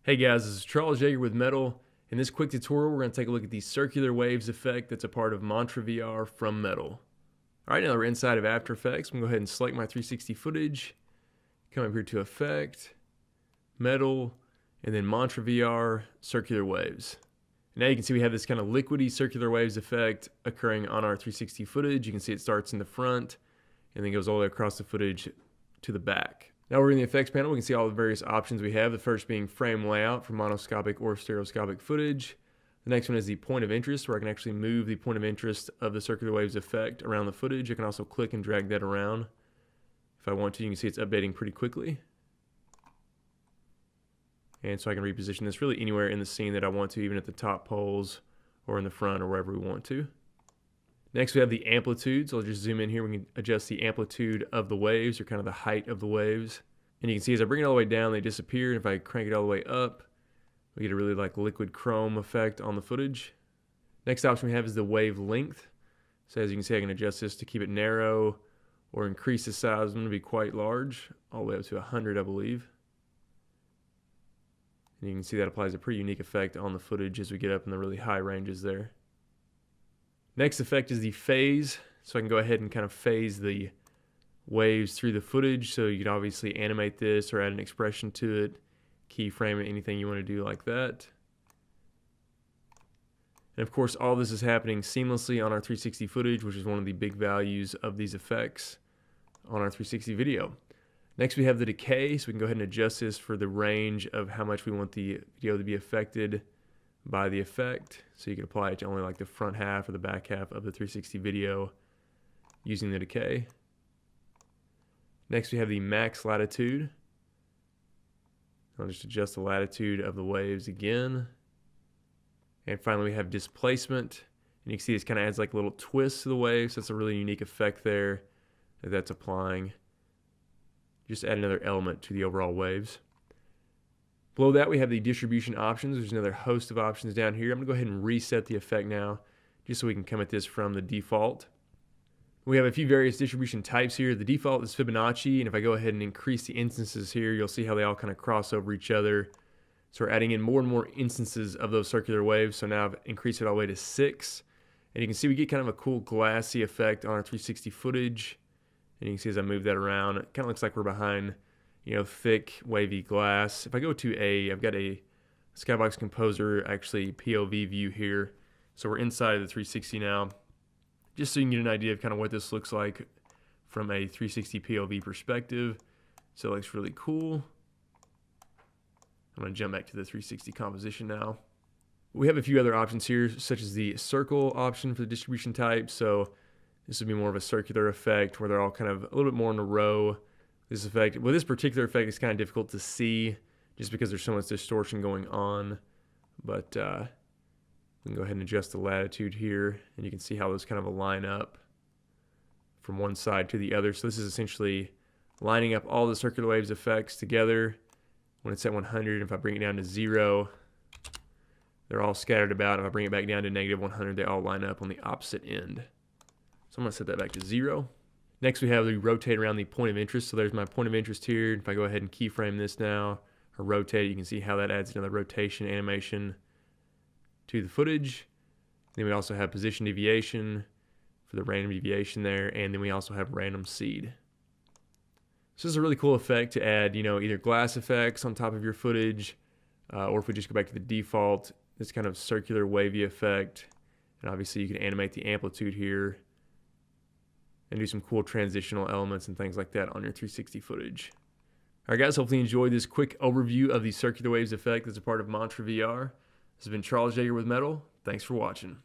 Hey guys, this is Charles Yeager with Metal. In this quick tutorial, we're going to take a look at the circular waves effect that's a part of Mantra VR from Metal. Alright, now we're inside of After Effects. I'm going to go ahead and select my 360 footage, come up here to Effect, Metal, and then Mantra VR, Circular Waves. And now you can see we have this kind of liquidy circular waves effect occurring on our 360 footage. You can see it starts in the front and then goes all the way across the footage to the back. Now we're in the effects panel. We can see all the various options we have. The first being frame layout for monoscopic or stereoscopic footage. The next one is the point of interest, where I can actually move the point of interest of the circular waves effect around the footage. I can also click and drag that around if I want to. You can see it's updating pretty quickly. And so I can reposition this really anywhere in the scene that I want to, even at the top poles or in the front or wherever we want to. Next we have the amplitude, so I'll just zoom in here. We can adjust the amplitude of the waves, or kind of the height of the waves. And you can see as I bring it all the way down, they disappear. And if I crank it all the way up, we get a really liquid chrome effect on the footage. Next option we have is the wave length. So as you can see, I can adjust this to keep it narrow or increase the size of them to be quite large, all the way up to 100, I believe. And you can see that applies a pretty unique effect on the footage as we get up in the really high ranges there. Next effect is the phase, so I can go ahead and kind of phase the waves through the footage. So you can obviously animate this or add an expression to it, keyframe it, anything you want to do like that. And of course, all this is happening seamlessly on our 360 footage, which is one of the big values of these effects on our 360 video. Next we have the decay, so we can go ahead and adjust this for the range of how much we want the video to be affected by the effect. So you can apply it to only like the front half or the back half of the 360 video using the decay. Next we have the max latitude. I'll just adjust the latitude of the waves again. And finally we have displacement. And you can see this kind of adds like a little twist to the waves. So that's a really unique effect there that's applying. Just add another element to the overall waves. Below that we have the distribution options. There's another host of options down here. I'm going to go ahead and reset the effect now, just so we can come at this from the default. We have a few various distribution types here. The default is Fibonacci, and if I go ahead and increase the instances here, you'll see how they all kind of cross over each other. So we're adding in more and more instances of those circular waves. So now I've increased it all the way to 6. And you can see we get kind of a cool glassy effect on our 360 footage. And you can see as I move that around, it kind of looks like we're behind, thick, wavy glass. If I go to I've got a Skybox Composer, actually POV view here. So we're inside of the 360 now, just so you can get an idea of kind of what this looks like from a 360 POV perspective. So it looks really cool. I'm going to jump back to the 360 composition now. We have a few other options here, such as the circle option for the distribution type. So this would be more of a circular effect where they're all kind of a little bit more in a row. This effect, well, this particular effect is kind of difficult to see just because there's so much distortion going on. But we can go ahead and adjust the latitude here, and you can see how those kind of line up from one side to the other. So this is essentially lining up all the circular waves effects together when it's at 100. If I bring it down to 0, they're all scattered about. If I bring it back down to negative 100, they all line up on the opposite end. So I'm going to set that back to 0. Next we have the rotate around the point of interest. So there's my point of interest here. If I go ahead and keyframe this now, or rotate, you can see how that adds another rotation animation to the footage. Then we also have position deviation for the random deviation there, and then we also have random seed. So this is a really cool effect to add, either glass effects on top of your footage, or if we just go back to the default, this kind of circular wavy effect. And obviously you can animate the amplitude here and do some cool transitional elements and things like that on your 360 footage. Alright guys, hopefully you enjoyed this quick overview of the circular waves effect that's a part of Mantra VR. This has been Charles Yeager with Metal. Thanks for watching.